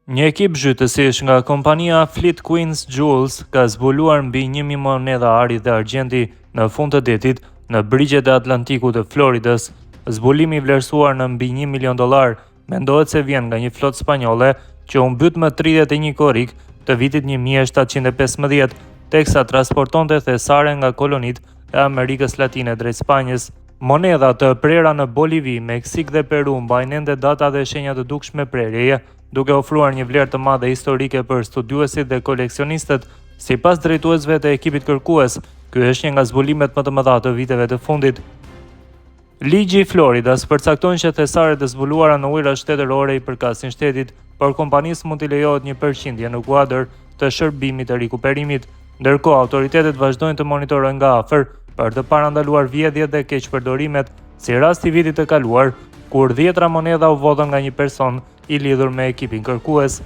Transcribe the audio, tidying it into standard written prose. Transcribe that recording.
Një ekip zhytësish nga kompania Fleet Queens Jewels ka zbuluar mbi 1.000 monedha ari dhe argjenti në fund të detit në brigjet e Atlantikut të Floridës. Zbulimi i vlerësuar në mbi $1 milion mendohet se vjen nga një flotë spanjolle që u mbyt më 31 korrik të vitit 1715, teksa transportonte thesare nga kolonitë e Amerikës Latine drejt Spanjës. Monedha të prera në Bolivi, Meksik dhe Peru mbajnë ende data dhe shenja të dukshme prerjeje, duke ofruar një vlerë të madhe historike për studiuesit dhe koleksionistët. Sipas drejtuesve të ekipit kërkues, ky është një nga zbulimet më të mëdha të viteve të fundit. Ligji i Floridas përcakton që thesaret e zbuluara në ujëra shtetërore i përkasin shtetit, por kompanisë mund t'i lejohet një përqindje në kuadër të shërbimit të rikuperimit. Ndërkohë, autoritetet vazhdojnë të monitorojnë nga afër për të parandaluar vjedhjet dhe keqpërdorimet, si rasti i vitit të kaluar, kur 10 monedha u vodhën nga një person i lidhur me ekipin kërkues.